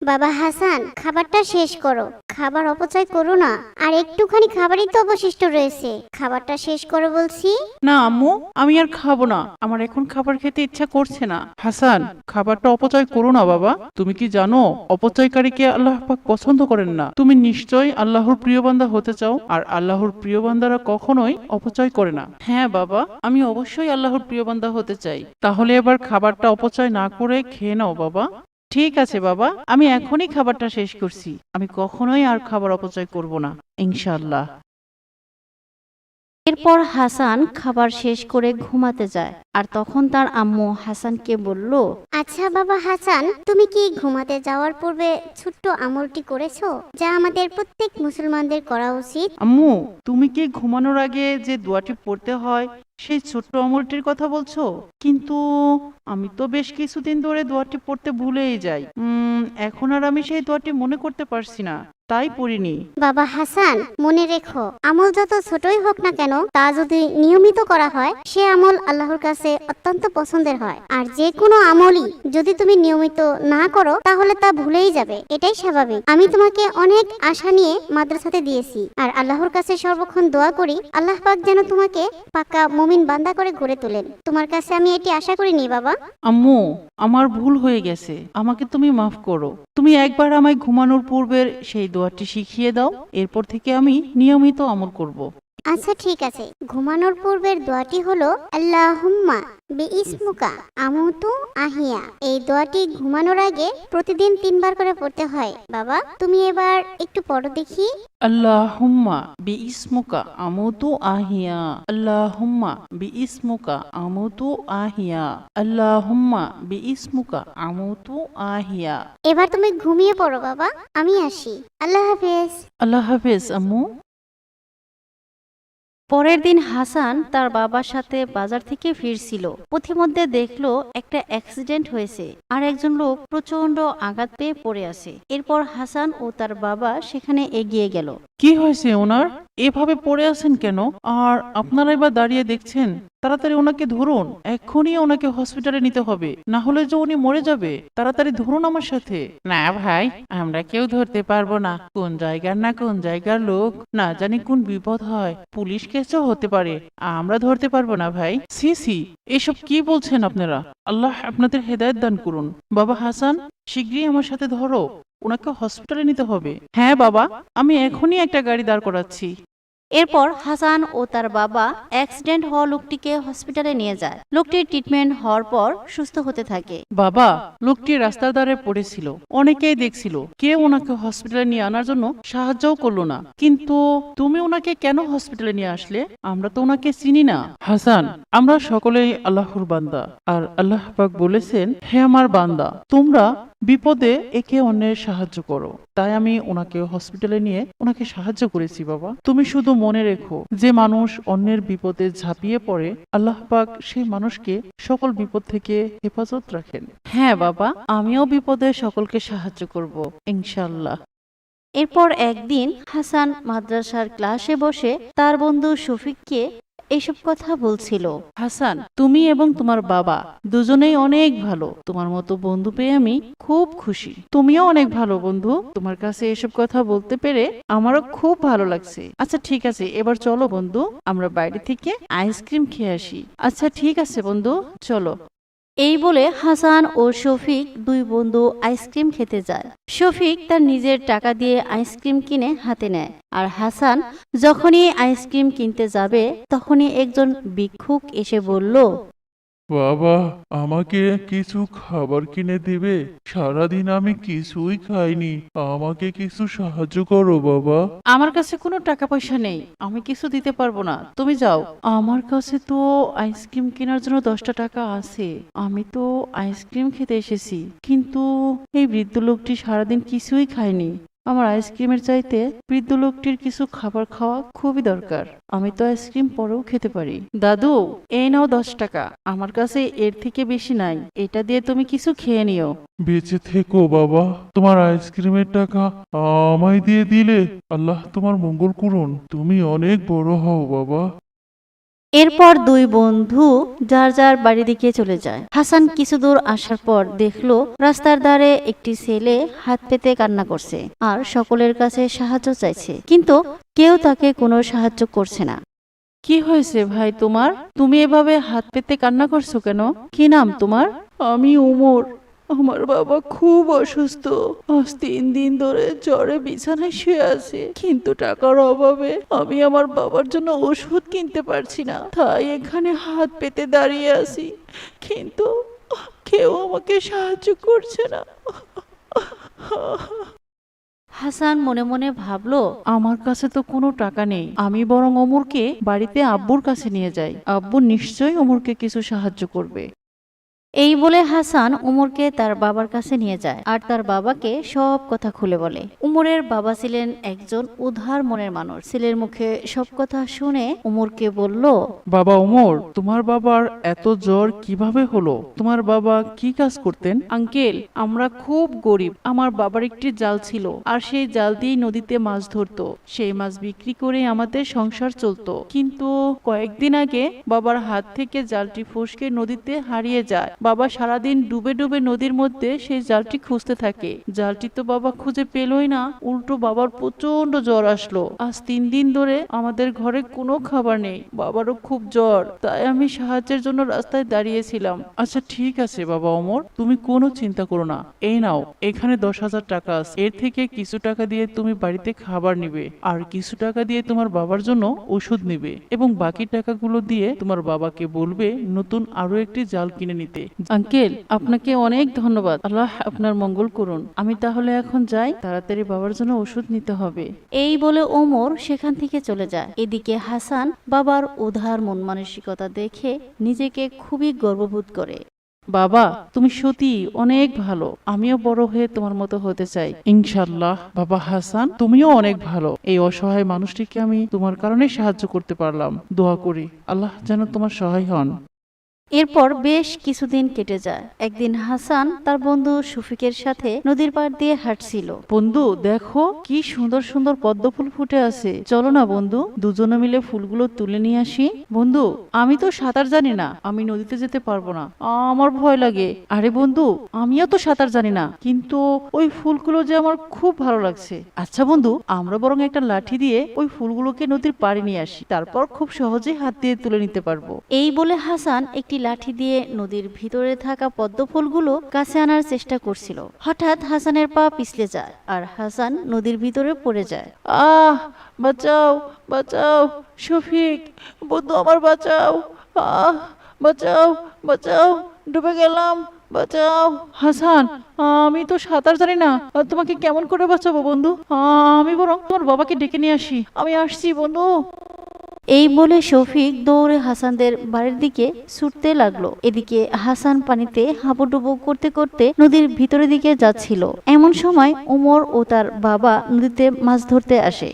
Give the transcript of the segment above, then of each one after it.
বাবা হাসান, খাবারটা শেষ করো। খাবার অপচয় করো না। আর একটুখানি খাবারই তো অবশিষ্ট রয়েছে, খাবারটা শেষ করো বলছি। না আম্মু, আমি আর খাবো না। আমার এখন খাবার খেতে ইচ্ছা করছে না। হাসান, খাবারটা অপচয় করো না বাবা। তুমি কি জানো অপচয়কারীকে আল্লাহ পাক পছন্দ করেন না? তুমি নিশ্চয়ই আল্লাহর প্রিয় বান্দা হতে চাও, আর আল্লাহর প্রিয় বান্দারা কখনোই অপচয় করে না। হ্যাঁ বাবা, আমি অবশ্যই আল্লাহর প্রিয় বান্দা হতে চাই। তাহলে এবার খাবারটা অপচয় না করে খেয়ে নাও বাবা। ঠিক আছে বাবা, আমি এখনই খাবারটা শেষ করছি। আমি কখনোই আর খাবার অপচয় করব না, ইনশাআল্লাহ। এরপর হাসান খাবার শেষ করে ঘুমাতে যায়। আর তখন তার আম্মু হাসানকে বলল, আচ্ছা বাবা হাসান, তুমি কি ঘুমাতে যাওয়ার পূর্বে ছোট্ট আমলটি করেছো, যা আমাদের প্রত্যেক মুসলমানদের করা উচিত? আম্মু, তুমি কি ঘুমানোর আগে যে দোয়াটি পড়তে হয় সেই ছোট্ট আমলটির কথা বলছো? কিন্তু আমি তো বেশ কিছুদিন ধরে দোয়াটি পড়তে ভুলেই যাই। এখন আর আমি সেই দোয়াটি মনে করতে পারছি না, তাই পড়িনি। বাবা হাসান, মনে রেখো, আমল যত ছোটই হোক না কেন, তা যদি নিয়মিত করা হয় সে আমল আল্লাহর কাছে অত্যন্ত পছন্দের হয়। আর যে কোনো আমলই যদি তুমি নিয়মিত না করো তাহলে তা ভুলেই যাবে, এটাই স্বাভাবিক। আমি তোমাকে অনেক আশা নিয়ে মাদ্রাসাতে দিয়েছি, আর আল্লাহর কাছে সর্বক্ষণ দোয়া করি আল্লাহ পাক যেন তোমাকে পাকা মুমিন বান্দা করে গড়ে তোলেন। তোমার কাছে আমি এটি আশা করিনি বাবা। আম্মু, আমার ভুল হয়ে গেছে, আমাকে তুমি মাফ করো। তুমি একবার আমায় ঘুমানোর পূর্বের সেই দোয়াটি শিখিয়ে দাও, এরপর থেকে আমি নিয়মিত আমল করব। আচ্ছা ঠিক আছে, ঘুমানোর পূর্বের দোয়াটি হলো আল্লাহুম্মা বিইসমুকা আমুতু আহিয়া। এই দোয়াটি ঘুমানোর আগে প্রতিদিন 3 বার করে পড়তে হয়। বাবা, তুমি এবার একটু পড়ো দেখি। আল্লাহুম্মা বিইসমুকা আমুতু আহিয়া, আল্লাহুম্মা বিইসমুকা আমুতু আহিয়া, আল্লাহুম্মা বিইসমুকা আমুতু আহিয়া। এবার তুমি ঘুমিয়ে পড়ো বাবা, আমি আসি। আল্লাহ হাফেজ। আল্লাহ হাফেজ আম্মু। পরের দিন হাসান তার বাবার সাথে বাজার থেকে ফিরছিল। পথিমধ্যে দেখলো একটা অ্যাক্সিডেন্ট হয়েছে, আর একজন লোক প্রচন্ড আঘাত পেয়ে পড়ে আছে। এরপর হাসান ও তার বাবা সেখানে এগিয়ে গেল। কি হয়েছে ওনার? এভাবে পড়ে আছেন কেন? আর আপনারা এবার দাঁড়িয়ে দেখছেন? তাড়াতাড়ি ওনাকে ধরুন, এক্ষুনি ওনাকে হসপিটালে নিতে হবে, না হলে যে উনি মরে যাবে। তাড়াতাড়ি ধরুন আমার সাথে। না ভাই, আমরা কেউ ধরতে পারবো না। কোন জায়গার না কোন জায়গার লোক, না জানি কোন বিপদ হয়, পুলিশ কেসও হতে পারে। আমরা ধরতে পারবো না ভাই। সি সি, এসব কি বলছেন আপনারা? আল্লাহ আপনাদের হেদায়েত দান করুন। বাবা হাসান, শিগগিরই আমার সাথে ধরো, ওনাকে হসপিটালে নিতে হবে। হ্যাঁ বাবা, আমি এখনই একটা গাড়ি দাঁড় করাচ্ছি। এরপর হাসান ও তার বাবা অ্যাক্সিডেন্ট হওয়া লোকটিকে হসপিটালে নিয়ে যায়। লোকটির ট্রিটমেন্ট হওয়ার পর সুস্থ হতে থাকে। বাবা, লোকটি রাস্তার ধারে পড়েছিল, অনেকেই দেখছিল, কেউ ওনাকে হসপিটালে নিয়ে আনার জন্য সাহায্যও করলো না। কিন্তু তুমি ওনাকে কেন হসপিটালে নিয়ে আসলে? আমরা তো ওনাকে চিনি না। হাসান, আমরা সকলেই আল্লাহর বান্দা, আর আল্লাহ পাক বলেছেন, হে আমার বান্দা, তোমরা বিপদে একে অন্যের সাহায্য করো। তাই আমি ওনাকে হসপিটালে নিয়ে ওনাকে সাহায্য করেছি। বাবা, তুমি শুধু মনে রেখো, যে মানুষ অন্যের বিপদে ঝাঁপিয়ে পড়ে, আল্লাহ পাক সেই মানুষকে সকল বিপদ থেকে হেফাজত রাখেন। হ্যাঁ বাবা, আমিও বিপদে সকলকে সাহায্য করব, ইনশাল্লাহ। এরপর একদিন হাসান মাদ্রাসার ক্লাসে বসে তার বন্ধু শফিককে এইসব কথা বলছিল। হাসান, তুমি এবং তোমার বাবা দুজনেই অনেক ভালো। তোমার মতো বন্ধু পেয়ে আমি খুব খুশি। তুমিও অনেক ভালো বন্ধু। তোমার কাছে এসব কথা বলতে পেরে আমারও খুব ভালো লাগছে। আচ্ছা ঠিক আছে, এবার চলো বন্ধু, আমরা বাইরে থেকে আইসক্রিম খেয়ে আসি। আচ্ছা ঠিক আছে বন্ধু, চলো। এই বলে হাসান ও শফিক দুই বন্ধু আইসক্রিম খেতে যায়। শফিক তার নিজের টাকা দিয়ে আইসক্রিম কিনে হাতে নেয়, আর হাসান যখনই আইসক্রিম কিনতে যাবে তখনই একজন ভিক্ষুক এসে বলল, বাবা, আমাকে কিছু খাবার কিনে দিবে? সারাদিন আমি কিছুই খাইনি, আমাকে কিছু সাহায্য করো বাবা। আমার কাছে কোনো টাকা পয়সা নেই, আমি কিছু দিতে পারবো না, তুমি যাও। আমার কাছে তো আইসক্রিম কেনার জন্য 10টা টাকা আছে। আমি তো আইসক্রিম খেতে এসেছি, কিন্তু এই বৃদ্ধ লোকটি সারাদিন কিছুই খায়নি। আমার আইসক্রিমের চাইতে বৃদ্ধ লোকটির কিছু খাবার খাওয়া খুবই দরকার। আমি তো আইসক্রিম পরেও খেতে পারি। দাদু, এই নাও 10 টাকা, আমার কাছে এর থেকে বেশি নাই, এটা দিয়ে তুমি কিছু খেয়ে নিও। বেঁচে থেকো বাবা, তোমার আইসক্রিমের টাকা আমায় দিয়ে দিলে। আল্লাহ তোমার মঙ্গল করুন, তুমি অনেক বড় হও বাবা। এরপর দুই বন্ধু যার যার বাড়ির দিকে চলে যায়। হাসান কিছু দূর আসার পর দেখলো রাস্তার ধারে একটি ছেলে হাত পেতে কান্না করছে আর সকলের কাছে সাহায্য চাইছে, কিন্তু কেউ তাকে কোনো সাহায্য করছে না। কি হয়েছে ভাই তোমার? তুমি এভাবে হাত পেতে কান্না করছো কেন? কি নাম তোমার? আমি ওমর। আমার বাবা খুব অসুস্থ, আজ 3 দিন ধরে জ্বরে বিছানায় শুয়ে আছে, কিন্তু টাকার অভাবে আমি আমার বাবার জন্য ওষুধ কিনতে পারছি না, তাই এখানে হাত পেতে দাঁড়িয়ে আছি, কিন্তু কেউ আমাকে সাহায্য করছে না। হাসান মনে মনে ভাবলো, আমার কাছে তো কোনো টাকা নেই, আমি বরং ওমরকে বাড়িতে আব্বুর কাছে নিয়ে যাই, আব্বু নিশ্চয়ই ওমরকে কিছু সাহায্য করবে। এই বলে হাসান উমরকে তার বাবার কাছে নিয়ে যায় আর তার বাবাকে সব কথা খুলে বলে। উমরের বাবা ছিলেন একজন উদার মনের মানুষ। ছেলের মুখে সব কথা শুনে উমরকে বলল, বাবা ওমর, তোমার বাবার এত জ্বর কিভাবে হলো? তোমার বাবা কি কাজ করতেন? আঙ্কেল, আমরা খুব গরিব, আমার বাবার একটি জাল ছিল আর সেই জাল দিয়ে নদীতে মাছ ধরতো, সেই মাছ বিক্রি করে আমাদের সংসার চলতো, কিন্তু কয়েকদিন আগে বাবার হাত থেকে জালটি ফসকে নদীতে হারিয়ে যায়। বাবা সারাদিন ডুবে ডুবে নদীর মধ্যে সেই জালটি খুঁজতে থাকে, জালটি তো বাবা খুঁজে পেলই না, উল্টো বাবার প্রচন্ড জ্বর আসলো। আজ 3 দিন ধরে আমাদের ঘরে কোনো খাবার নেই, বাবারও খুব জ্বর, তাই আমি সাহায্যের জন্য রাস্তায় দাঁড়িয়েছিলাম। আচ্ছা ঠিক আছে বাবা ওমর, তুমি কোনো চিন্তা করো না, এই নাও, এখানে 10,000 টাকা আছে, এর থেকে কিছু টাকা দিয়ে তুমি বাড়িতে খাবার নিবে আর কিছু টাকা দিয়ে তোমার বাবার জন্য ওষুধ নিবে এবং বাকি টাকাগুলো দিয়ে তোমার বাবাকে বলবে নতুন আরো একটি জাল কিনে নিতে। আঙ্কেল, আপনাকে অনেক ধন্যবাদ, আল্লাহ আপনার মঙ্গল করুন। আমি তাহলে এখন যাই, তাড়াতাড়ি বাবার জন্য ওষুধ নিতে হবে। এই বলে ওমর সেখান থেকে চলে যায়। এদিকে হাসান বাবার উদার মন মানসিকতা দেখে নিজেকে খুবই গর্ববোধ করে। বাবা, তুমি সত্যি অনেক ভালো, আমিও বড় হয়ে তোমার মতো হতে চাই ইনশাআল্লাহ। বাবা হাসান, তুমিও অনেক ভালো, এই অসহায় মানুষটিকে আমি তোমার কারণে সাহায্য করতে পারলাম, দোয়া করি আল্লাহ যেন তোমার সহায় হন। এরপর বেশ কিছুদিন কেটে যায়। একদিন হাসান তার বন্ধু শফিকের সাথে নদীর পাড় দিয়ে হাঁটছিল। বন্ধু দেখো, কি সুন্দর সুন্দর পদ্ম ফুল ফুটে আছে, চলো না বন্ধু দুজনে মিলে ফুলগুলো তুলে নিয়ে আসি। বন্ধু, আমি তো সাঁতার জানি না, আমি নদীতে যেতে পারবো না, আমার ভয় লাগে। আরে বন্ধু, আমিও তো সাঁতার জানি না, কিন্তু ওই ফুলগুলো যে আমার খুব ভালো লাগছে। আচ্ছা বন্ধু, আমরা বরং একটা লাঠি দিয়ে ওই ফুলগুলোকে নদীর পাড়ে নিয়ে আসি, তারপর খুব সহজেই হাত দিয়ে তুলে নিতে পারবো। এই বলে হাসান একটি লাঠি দিয়ে নদীর ভিতরে থাকা পদ্ম ফুলগুলো কাছে আনার চেষ্টা করছিল। হঠাৎ হাসানের পা পিছলে যায় আর হাসান নদীর ভিতরে পড়ে যায়। আহ, বাঁচাও বাঁচাও, শফিক বন্ধু আমার বাঁচাও, আহ বাঁচাও বাঁচাও, ডুবে গেলাম, বাঁচাও। হাসান, আমি তো সাঁতার জানি না, তোমাকে কেমন করে বাঁচাবো বন্ধু? আমি বরং তোমার বাবাকে ডেকে নিয়ে আসি, আমি আসছি বন্ধু। এই বলে শফিক দৌড়ে হাসানদের বাড়ির দিকে ছুটতে লাগলো। এদিকে হাসান পানিতে হাবুডুবু করতে করতে নদীর ভিতরের দিকে যাচ্ছিল। এমন সময় ওমর ও তার বাবা নদীতে মাছ ধরতে আসে।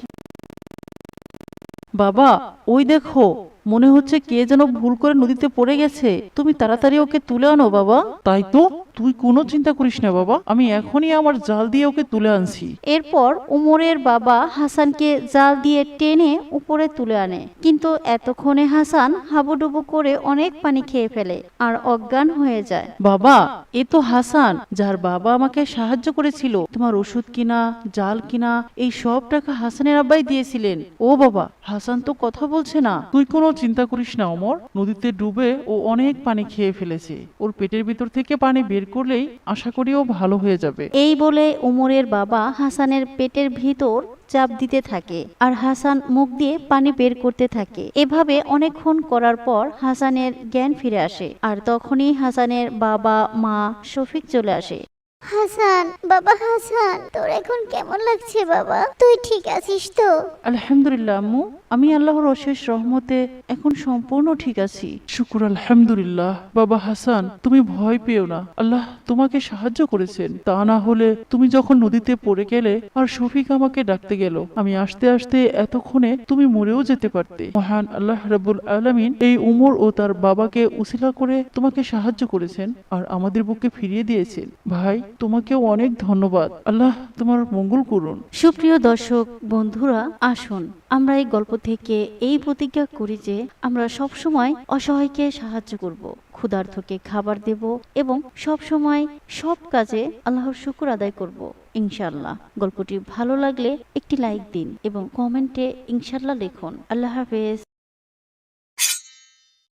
বাবা, ওই দেখো, মনে হচ্ছে কে যেন ভুল করে নদীতে পড়ে গেছে, তুমি তাড়াতাড়ি ওকে তুলে আনো বাবা। তাই তো, তুই কোনো চিন্তা করিস না বাবা, আমি এখনই আমার জাল দিয়ে ওকে তুলে আনছি। এরপর উমরের বাবা হাসানকে জাল দিয়ে টেনে উপরে তুলে আনে, কিন্তু এতক্ষণে হাসান হাবুডুবু করে অনেক পানি খেয়ে ফেলে আর অজ্ঞান হয়ে যায়। বাবা, এ তো হাসান, যার বাবা আমাকে সাহায্য করেছিল, তোমার ওষুধ কিনা, জাল কিনা, এই সব টাকা হাসানের আব্বাই দিয়েছিলেন। ও বাবা, হাসান তো কথা বলছে না। তুই কোনো চিন্তা করিস না ওমর, নদীতে ডুবে ও অনেক পানি খেয়ে ফেলেছে, ওর পেটের ভিতর থেকে পানি বের করলেই আশা করি ও ভালো হয়ে যাবে। এই বলে উমরের বাবা হাসানের পেটের ভিতর চাপ দিতে থাকে আর হাসান মুখ দিয়ে পানি বের করতে থাকে। এভাবে অনেকক্ষণ করার পর হাসানের জ্ঞান ফিরে আসে আর তখনই হাসানের বাবা মা শফিক চলে আসে। হাসান, বাবা হাসান, তোর এখন কেমন লাগছে বাবা? তুই ঠিক আছিস তো? আলহামদুলিল্লাহ আম্মু, আমি আল্লাহর অশেষ রহমতে এখন সম্পূর্ণ ঠিক আছি। শুকুর আলহামদুলিল্লাহ। বাবা হাসান, তুমি ভয় পেও না, আল্লাহ তোমাকে সাহায্য করেছেন, তা না হলে তুমি যখন নদীতে পড়ে গেলে আর শফিক আমাকে ডাকতে গেল, আমি আসতে আসতে এতক্ষণে তুমি মরেও যেতে পারতে। মহান আল্লাহ রাব্বুল আলামিন এই উমর ও তার বাবাকে উসিলা করে তোমাকে সাহায্য করেছেন আর আমাদের বুকে ফিরিয়ে দিয়েছেন। ভাই, তোমাকে অনেক ধন্যবাদ। আল্লাহ তোমার মঙ্গল করুন। সুপ্রিয় দর্শক বন্ধুরা, আসুন আমরা এই গল্প থেকে এই প্রতিজ্ঞা করি যে আমরা সব সময় অসহায়কে সাহায্য করব, ক্ষুধার্তকে খাবার দেব এবং সব সময় সব কাজে আল্লাহর শুকর আদায় করব ইনশাআল্লাহ। গল্পটি ভালো লাগলে একটি লাইক দিন এবং কমেন্টে ইনশাআল্লাহ লিখুন। আল্লাহ হাফেজ।